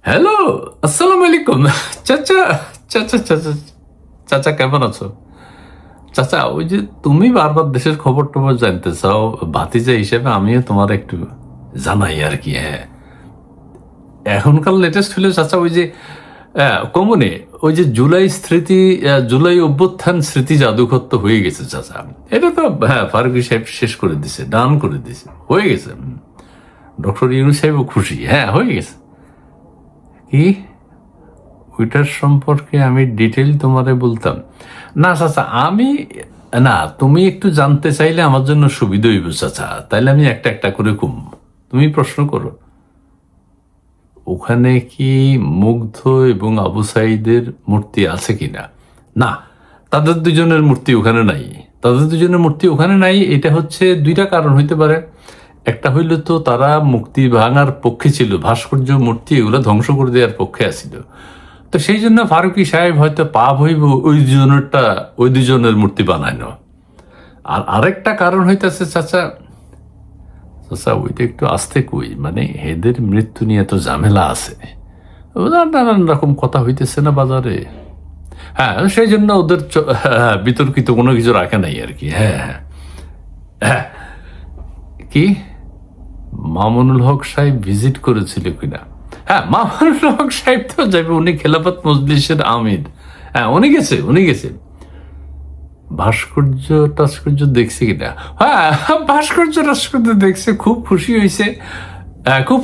Hello, আসসালামু আলাইকুম। চাচা, চাচা, চাচা, চাচা কেমন আছো? চাচা, ওই যে তুমি বারবার দেশের খবর টবর জানতে চাও, ভাতিজা হিসেবে আমিও তোমার একটু জানাই আর কি। হ্যাঁ, এখনকার লেটেস্ট হলো চাচা, ওই যে কমনে ওই যে জুলাই অভ্যুত্থান স্মৃতি জাদুঘর তো হয়ে গেছে চাচা। এটা তো হ্যাঁ, ফারুকী সাহেব শেষ করে দিছে, ডান করে দিছে, হয়ে গেছে। ডক্টর ইউনূস সাহেবও খুশি, হ্যাঁ হয়ে গেছে। কি ওইটার সম্পর্কে আমি ডিটেইল তোমারে বলতাম না চাচা। না, তুমি একটু জানতে চাইলে আমার জন্য সুবিধা হইব চাচা, তাইলে আমি একটা একটা করে কম, তুমি প্রশ্ন করো। ওখানে কি মুগ্ধ এবং আবু সাইদের মূর্তি আছে কিনা? না, তাদের দুজনের মূর্তি ওখানে নাই। তাদের দুজনের মূর্তি ওখানে নাই, এটা হচ্ছে দুইটা কারণ হইতে পারে। একটা হইল তো তারা মুক্তি ভাঙার পক্ষে ছিল, ভাস্কর্য মূর্তি এগুলো ধ্বংস করে দেওয়ার পক্ষে আছিল। তো সেই জন্য ফারুকী সাহেব হয়তো পাপ হইব ওই দুজনের মূর্তি বানানো। আর আরেকটা কারণ হইতেছে চাচা, চাচা ওইটা একটু আস্তে কই, মানে এদের মৃত্যু নিয়ে তো ঝামেলা আছে, নানান রকম কথা হইতেছে না বাজারে। হ্যাঁ, সেই জন্য ওদের বিতর্কিত কোনো কিছু রাখে নাই আর কি। হ্যাঁ হ্যাঁ হ্যাঁ। কি মামুনুল হক সাহেব ভিজিট করেছিল কিনা? হ্যাঁ, মামুনুল হক সাহেব তো যাবে, উনি খেলাফত মজলিসের আমির। হ্যাঁ, উনি গেছে। ভাস্কর্য দেখছে কিনা? হ্যাঁ, ভাস্কর্য দেখছে, খুব খুশি হয়েছে। খুব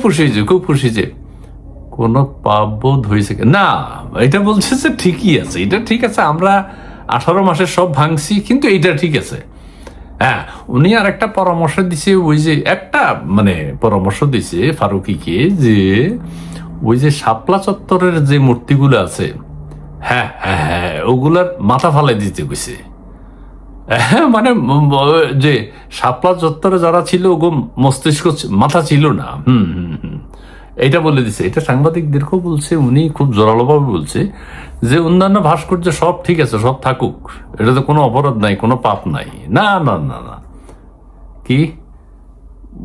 খুশি যে কোনো পাপ বোধ হয়েছে না, এটা বলছে যে ঠিকই আছে, এটা ঠিক আছে, আমরা 18 মাসে সব ভাঙছি, কিন্তু এইটা ঠিক আছে। হ্যাঁ, উনি আর একটা পরামর্শ দিছে, ওই যে একটা মানে পরামর্শ দিছে ফারুকিকে, যে ওই যে শাপলা চত্বরের যে মূর্তিগুলো আছে, হ্যাঁ হ্যাঁ হ্যাঁ, ওগুলার মাথা ফালাই দিতে কইছে। হ্যাঁ, মানে যে শাপলা চত্বরে যারা ছিল, ওগো মস্তিষ্ক মাথা ছিল না। এটা বলে দিছে, এটা সাংবাদিকদেরকেও বলছে, উনি খুব জোরালোভাবে বলছে যে অন্যান্য ভাস্কর্য সব ঠিক আছে, সব থাকুক, এটাতে কোনো অপরাধ নাই, কোনো পাপ নাই। না না না না, কি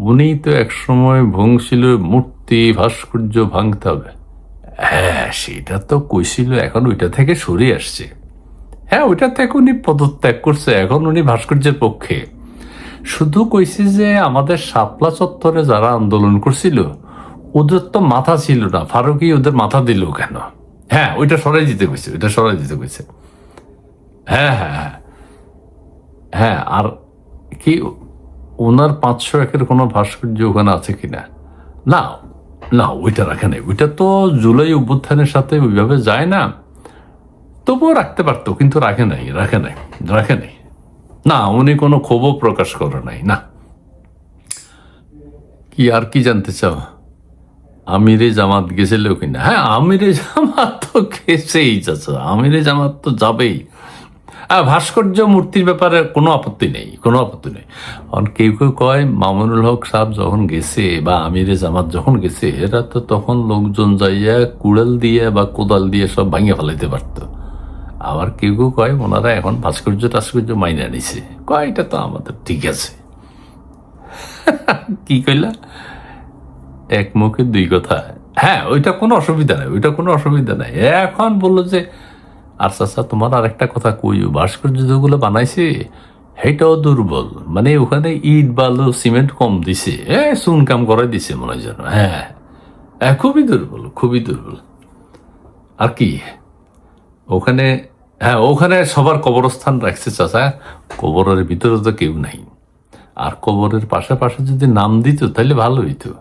উনি তো একসময় ভংছিল মূর্তি ভাস্কর্য ভাঙতে হবে। হ্যাঁ, সেটা তো কইছিল, এখন ওইটা থেকে সরে আসছে। হ্যাঁ, ওইটা থেকে উনি পদত্যাগ করছে, এখন উনি ভাস্কর্যের পক্ষে। শুধু কইছে যে আমাদের শাপলা চত্বরে যারা আন্দোলন করছিল, ওদের তো মাথা ছিল না, ফারুকী ওদের মাথা দিল কেন? হ্যাঁ, ওইটা সরাই দিতে কইছে। হ্যাঁ হ্যাঁ হ্যাঁ হ্যাঁ। আর কি ওনার 500 একের কোনো ভাস্কর্য ওখানে আছে কিনা? না না, ওইটা রাখে নাই, ওইটা তো জুলাই অভ্যুত্থানের সাথে ওইভাবে যায় না, তবুও রাখতে পারতো, কিন্তু রাখে নাই। না, উনি কোনো ক্ষোভও প্রকাশ করে নাই। না, কি আর কি জানতে চাও? আমিরে জামাত গেছিল কিনা? হ্যাঁ, আমিরে জামাত তো গেছেই চাচা, আমিরে জামাত তো যাবেই। ভাস্কর্য মূর্তির ব্যাপারে কোনো আপত্তি নেই। কারণ কেউ কয় মামুনুল হক সাহেব যখন গেছে বা আমিরে জামাত যখন গেছে, এরা তো তখন লোকজন যাইয়া কুড়াল দিয়ে বা কোদাল দিয়ে সব ভাঙিয়ে ফেলাইতে পারতো। আবার কেউ কয় ওনারা এখন ভাস্কর্য মাইনে নিছে, কয় এটা তো আমাদের ঠিক আছে। কি কইলা? এক মুখে দুই কথা। হ্যাঁ, ওইটা কোনো অসুবিধা নাই। এখন বললো যে আর চাচা তোমার আর একটা কথা কইও, ভাস্কর্য যেগুলো বানাইছে সেটাও দুর্বল, মানে ওখানে ইট বালু সিমেন্ট কম দিছে, চুন কাম করাই দিছে মনে হয় যেন। হ্যাঁ, খুবই দুর্বল। আর কি ওখানে, হ্যাঁ ওখানে সবার কবরস্থান রাখছে চাচা, কবরের ভিতরে তো কেউ নাই। আর কবরের পাশাপাশি যদি নাম দিত তাহলে ভালো হইতো।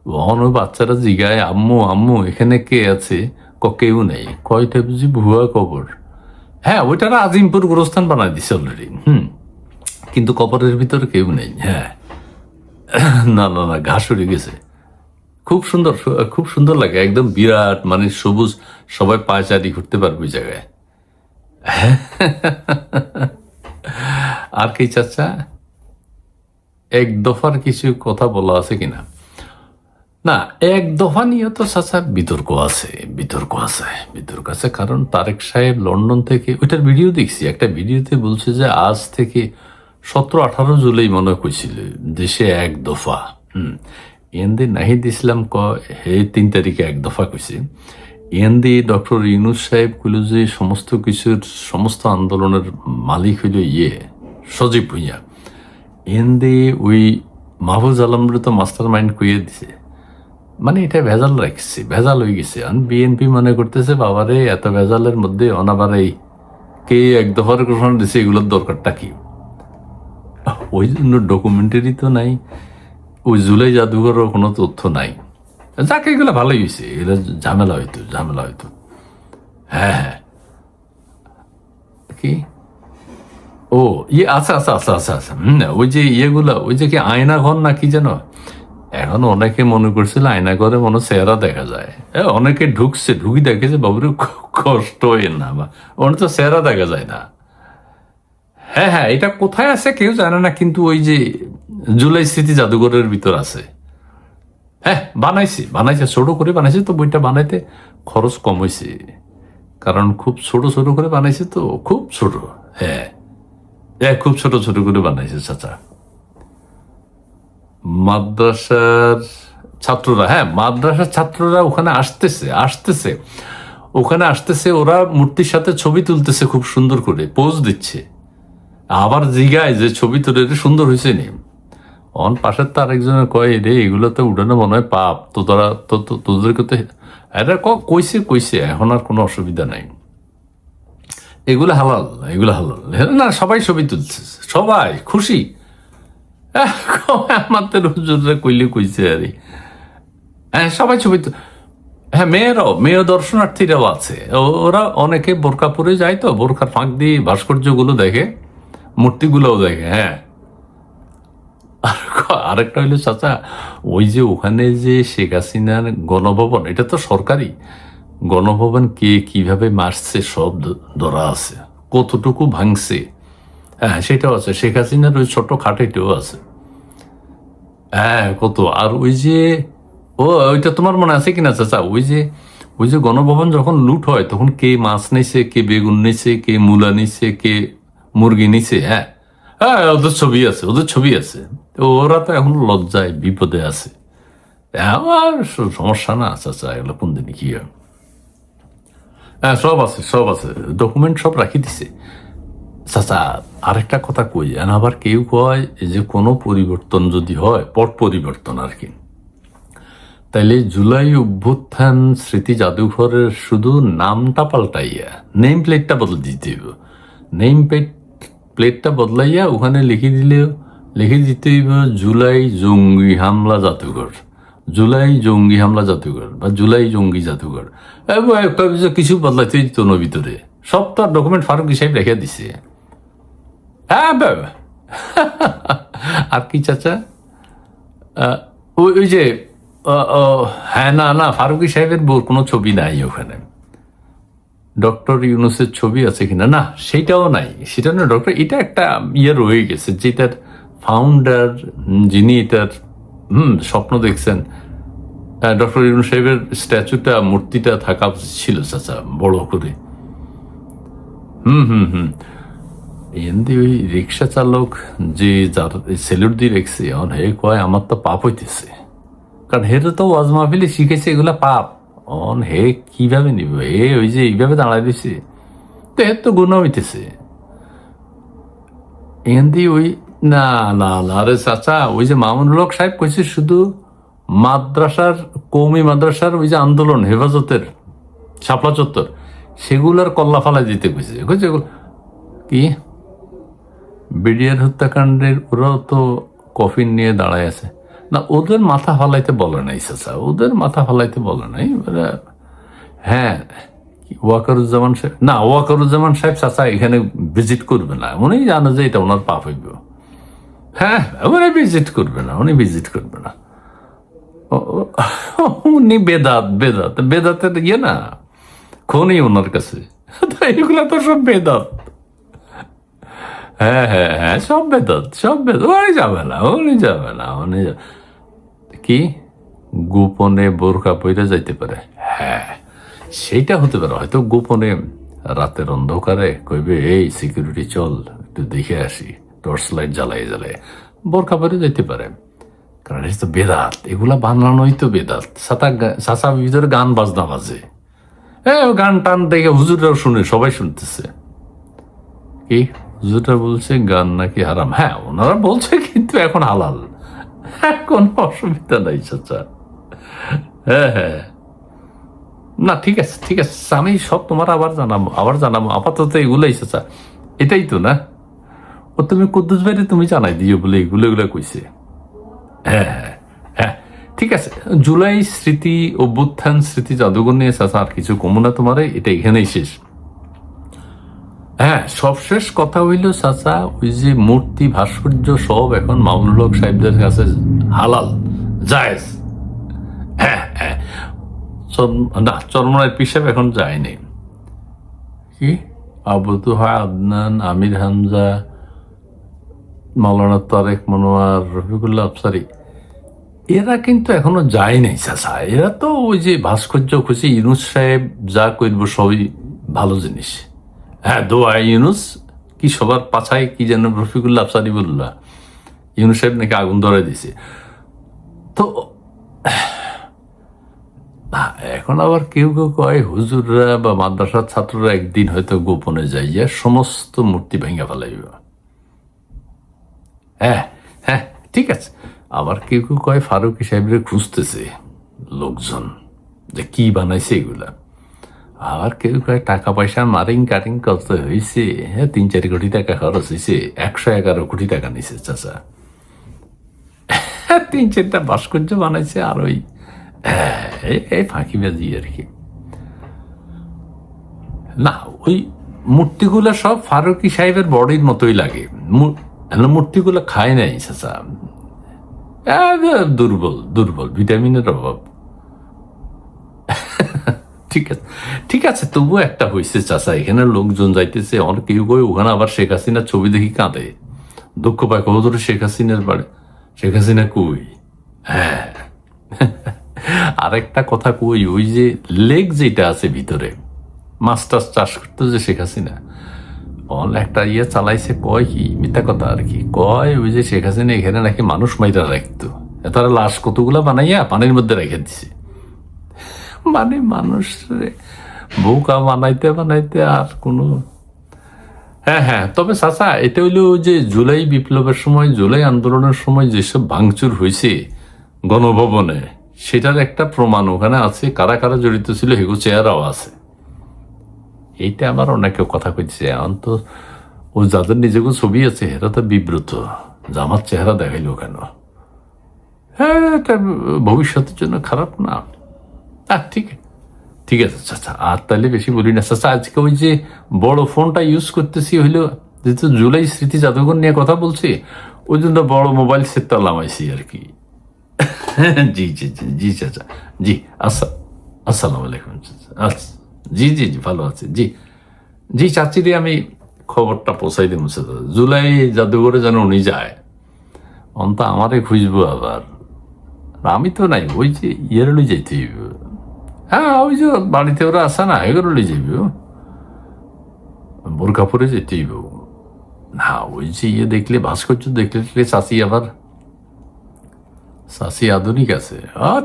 ওখানে বাচ্চারা জিগায় আম্মু এখানে কে আছে? কেউ নেই, কয়টা বুঝি ভুয়া কবর। হ্যাঁ, ওইটার আজিমপুর গোরস্থান বানাই দিছে অলরেডি। কিন্তু কবরের ভিতরে কেউ নেই। হ্যাঁ, না না না, ঘাস উড়ে গেছে। খুব সুন্দর লাগে, একদম বিরাট, মানে সবুজ, সবাই পায়চারি ঘুরতে পারবে ওই জায়গায়। আর কি চাচা, এক দফার কিছু কথা বলা আছে কিনা? না, এক দফা নিয়ে তো চাচা বিতর্ক আছে। কারণ তারেক সাহেব লন্ডন থেকে, ওইটার ভিডিও দেখছি, একটা ভিডিওতে বলছে যে আজ থেকে 17-18 জুলাই মনে কইছিল দেশে এক দফা। এনদি নাহিদ ইসলাম হে 3 তারিখে এক দফা কইছে এনদি ডক্টর ইউনূস সাহেব কইল যে সমস্ত কিছুর সমস্ত আন্দোলনের মালিক হইল সজীব ভুঁইয়া। এনদি ওই মাহফুজ আলমরে তো মাস্টার মাইন্ড কইয়ে দিছে, মানে এটা ভেজাল রাখছে, ভেজাল হয়ে গেছে। বিএনপি মনে করতেছে বাবারে এত ভেজালের মধ্যে অনাবার এই কে এক দফার ঘোষণা দিছে, এগুলোর দরকারটা কি? ওই জন্য ডকুমেন্টারি তো নাই, ওই জুলাই জাদুঘরও কোনো তথ্য নাই। যাকে এগুলো ভালোই হয়েছে, এগুলো ঝামেলা হইতো। হ্যাঁ কি ও আচ্ছা, ওই যে ইয়েগুলো, ওই যে কি আয়না ঘর না কি যেন, এখন অনেকে মনে করছিল আয়না ঘরে মনে চেহারা দেখা যায়। অনেকে ঢুকি দেখেছে বাবুরে কষ্ট হয় না, বা অনেক তো চেহারা দেখা যায় না। হ্যাঁ, এটা কোথায় আছে কেউ জানে না, কিন্তু ওই যে জুলাই স্মৃতি জাদুঘরের ভিতর আছে। হ্যাঁ, বানাইছে ছোট করে বানাইছে, তো বইটা বানাইতে খরচ কম হয়েছে, কারণ খুব ছোট করে বানাইছে, তো খুব ছোট। হ্যাঁ, খুব ছোট করে বানাইছে চাচা। মাদ্রাসার ছাত্ররা ওখানে আসতেছে, ওরা মূর্তির সাথে ছবি তুলতেছে, খুব সুন্দর করে পোজ দিচ্ছে, আবার জিগায় যে ছবি তুলে সুন্দর হয়েছে নি। পাশের তো আরেকজনের কয় রে এগুলো তো উঠানো মনে হয় পাপ, তো তোদেরকে তো এটা কইছে এখন আর কোনো অসুবিধা নাই, এগুলো হালাল না, সবাই ছবি তুলছে, সবাই খুশি। আমাদের হুজুররা কইছে আরে হ্যাঁ সবাই ছবি হ্যাঁ, মেয়ে দর্শনার্থীরাও আছে, ওরা অনেকে বোরকা পরে যায়, তো বোরকার ফাঁক দিয়ে ভাস্কর্যগুলো দেখে, মূর্তিগুলোও দেখে। হ্যাঁ, আরেকটা হইলো চাচা, ওই যে ওখানে যে শেখ হাসিনার গণভবন, এটা তো সরকারি গণভবন, কে কিভাবে মারছে সব ধরা আছে, কতটুকু ভাঙছে, হ্যাঁ সেটাও আছে। শেখ হাসিনার ওই ছোট খাটেটাও আছে, হ্যাঁ কত। আর ওই যে ওইটা তোমার মনে আছে কিনা চাচা, ওই যে গণভবন যখন লুট হয় তখন কে মাছ নিছে, কে বেগুন নিছে, কে মূলা নিছে, কে মুরগি নিছে। হ্যাঁ, ওদের ছবি আছে। তো ওরা তো এখন লজ্জায় বিপদে আছে, আমার সমস্যা না চাচা, এগুলো কোন দিনই কি হয়। হ্যাঁ, সব আছে ডকুমেন্ট সব রাখি দিছে চাচা। আরেকটা কথা কই, আবার কেউ কয় যে কোনো পরিবর্তন যদি হয়, পট পরিবর্তন আর কি, তাইলে জুলাই অভ্যুত্থান স্মৃতি জাদুঘরের শুধু নামটা পাল্টাইয়া নেম প্লেটটা বদলে দিতে হইব। নেম প্লেটটা বদলাইয়া ওখানে লিখে দিতে হইব জুলাই জঙ্গি হামলা জাদুঘর, বা জুলাই জঙ্গি জাদুঘর। কিছু বদলাইতে দিত না ভিতরে, সব তার ডকুমেন্ট ফারুক সাহেব রেখে দিছে। হ্যাঁ, আর কি চাচা, ওই যে হ্যাঁ না ফারুকি সাহেবের কোনো ছবি নাই ওখানে। ডক্টর ইউনূসের ছবি আছে কিনা, না সেটাও নাই, সেটা না ডক্টর, এটা একটা রয়ে গেছে, যেটার ফাউন্ডার যিনি এটার স্বপ্ন দেখছেন, ডক্টর ইউনূস সাহেবের স্ট্যাচুটা, মূর্তিটা থাকা ছিল চাচা বড় করে। এমনি ওই রিক্সা চালক যে যার সেলুট দিয়ে রেখছে, হে কয় আমার তো পাপ হইতেছে, কারণ হেরে তো ওয়াজ মাহফিলে শিখেছে এগুলা পাপ। হে কিভাবে নিব, ওই যে এইভাবে দাঁড়ায় দিছে, তো এর তো গুণা হইতেছে। এমনি ওই না রে চাচা, ওই যে মামুনুল হক সাহেব কইছে শুধু কৌমি মাদ্রাসার ওই যে আন্দোলন হেফাজতের শাপলা চত্বর, সেগুলার কল্লা ফালাই দিতে কইছে কি বিডিআর হত্যাকাণ্ডের, ওরাও তো কফিন নিয়ে দাঁড়ায় আছে। না, ওদের মাথা ফালাইতে বলে নাই চাচা, হ্যাঁ, ওয়াকারুজ্জামান চাচা এখানে ভিজিট করবে না, উনি জানে যে এটা ওনার পাপ হইব। হ্যাঁ, উনি ভিজিট করবে না, উনি বেদাতের না খনি ওনার কাছে, এগুলা তো সব বেদাত। হ্যাঁ, সব বেদাত, উনি যাবে না। কি গোপনে বোরকা পইরা যাইতে পারে? হ্যাঁ, সেইটা হতে পারে, হয়তো গোপনে রাতের অন্ধকারে কইবে এই সিকিউরিটি চল একটু দেখে আসি, টর্চ লাইট জ্বালাই বোরকা পরে যাইতে পারে। কারণ এটা তো বেদাত, এগুলা বানানোই তো বেদাত। চাচা ভিতরে গান বাজনা বাজে, গান টান দেখে হুজুররাও শুনে, সবাই শুনতেছে। কি হুজুররা বলছে গান নাকি হারাম? হ্যাঁ, ওনারা বলছে, কিন্তু এখন হালাল, কোনো অসুবিধা নাই চাচা। হ্যাঁ হ্যাঁ, না ঠিক আছে ঠিক আছে, আমি সব তোমার আবার জানাবো। আপাতত এগুলাই চাচা, এটাই তো না? ও তুমি কুদ্দুস ভাইরে তুমি জানাই দিও বলে এগুলো কইছে। হ্যাঁ হ্যাঁ হ্যাঁ, ঠিক আছে। জুলাই স্মৃতি অভ্যুত্থান স্মৃতি জাদুঘর নিয়ে চাচা আর কিছু কমু না তোমারে, এটা এখানেই শেষ। হ্যাঁ, সবশেষ কথা হইল চাচা, ওই যে মূর্তি ভাস্কর্য সব এখন মামুনুল হক সাহেবদের কাছে হালাল, জায়েজ। হ্যাঁ হ্যাঁ, না চরমনায় পিসাব এখন যায়নি। কি আবু তুহা, আদনান, আমির হামজা, মাওলানা তারেক মনোয়ার, রফিকুল্লাহ আফসারি, এরা কিন্তু এখনো যায় নাই চাচা। এরা তো ওই যে ভাস্কর্য খুশি, ইউনুস সাহেব যা করবো সবই ভালো জিনিস। হ্যাঁ, দোয়া ইউনুস, কি সবার পাছায় কি যেন রফিকুল্লাহ আফসারি বললা, ইউনুস সাহেব নাকি আগুন ধরাই দিছে। তো এখন আবার কেউ কেউ কয় হুজুররা বা মাদ্রাসার ছাত্ররা একদিন হয়তো গোপনে যাইয়া সমস্ত মূর্তি ভেঙে ফেলাইব। হ্যাঁ হ্যাঁ, ঠিক আছে। আবার কেউ কেউ কয় ফারুকী সাহেবরে খুঁজতেছে লোকজন, যে কি বানাইছে এগুলা। আবার কেউ কয় টাকা পয়সা মারিং কাটিং কত হয়েছে, হ্যাঁ 3-4 কোটি টাকা খরচ হয়েছে, 111 কোটি টাকা নিছে চাচা। 3-4টা ভাস্কর্য বানাইছে, আর ওই এই ফাঁকিবাজি আর কি। না, ওই মূর্তিগুলো সব ফারুকী সাহেবের বডির মতোই লাগে। মূর্তিগুলো খায় নাই চাচা, দুর্বল ভিটামিনের অভাব। ঠিক আছে, তবু একটা হয়েছে চাচা, এখানে লোকজন যাইতেছে, অনেক কেউ কই ওখানে আবার শেখ হাসিনার ছবি দেখি কাঁদে, দুঃখ পায়, কত ধরে শেখ হাসিনার বাড়ি, শেখ হাসিনা কই। হ্যাঁ, আরেকটা কথা কই, ওই যে লেক যেটা আছে ভিতরে, মাছ টাছ চাষ করতে যে শেখ হাসিনা একটা চালাইছে, কয় কি মিথ্যা কথা আর কি, কয় ওই যে শেখ হাসিনা এখানে নাকি মানুষ মাইরা রাখতো, তারা লাশ কতগুলা বানাইয়া পানির মধ্যে রেখে দিছে। মানে মানুষ বউকা বানাইতে আর কোনো। হ্যাঁ হ্যাঁ, তবে চাচা এটা হইলো যে জুলাই বিপ্লবের সময়, জুলাই আন্দোলনের সময় যেসব ভাঙচুর হয়েছে গণভবনে, সেটার একটা প্রমাণ ওখানে আছে। কারা কারা জড়িত ছিল হেগো চেহারাও আছে। এইটা আমার অনেকে কথা কইছে, এখন তো ও যাদের নিজেকে ছবি আছে এরা তো বিব্রত, যে আমার চেহারা দেখাইলো কেন। হ্যাঁ, এটা ভবিষ্যতের জন্য খারাপ না। ঠিক আছে চাচা, আর তাহলে বেশি বলি না চাচা। আজকে ওই যে বড় ফোনটা ইউজ করতেছি হইলো, যেহেতু জুলাই স্মৃতি জাদুঘর নিয়ে কথা বলছি, ওই জন্য বড় মোবাইল সেটটা লামাইছি আর কি। জি জি জি জি চাচা, জি আসসালাম আলাইকুম চাচা। আচ্ছা, জি জি জি, ভালো আছে। জি জি চাচিরে আমি খবরটা পৌঁছাই দিব চাচা, জুলাই জাদুঘরে যেন উনি যায়, অন্ত আমারে খুঁজবো আবার। আমি তো নাই, ওই যে ইয়েরলি যেতে হইব। হ্যাঁ, ওই যে বাড়িতে ওরা আসে না, এগুলো যাইব, বোরখা পরে যেতে হইব না। ওই যে দেখলে ভাস্কর্য দেখলে চাষি আধুনিক আছে।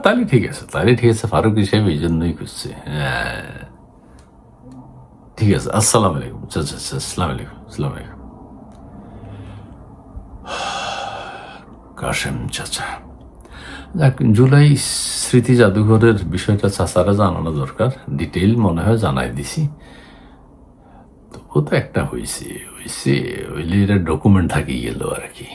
তাহলে ঠিক আছে, ফারুক হিসেবে এই জন্যই খুঁজছে। হ্যাঁ, ঠিক আছে, আসসালাম আলাইকুম চাচা। আসসালাম আলাইকুম কাশেম চাচা। যাক, জুলাই স্মৃতি জাদুঘরের বিষয়টা চাচারা জানানো দরকার, ডিটেইল মনে হয় জানাই দিছি। তবু তো একটা হইলে এটা ডকুমেন্ট থাকি গেল আর কি।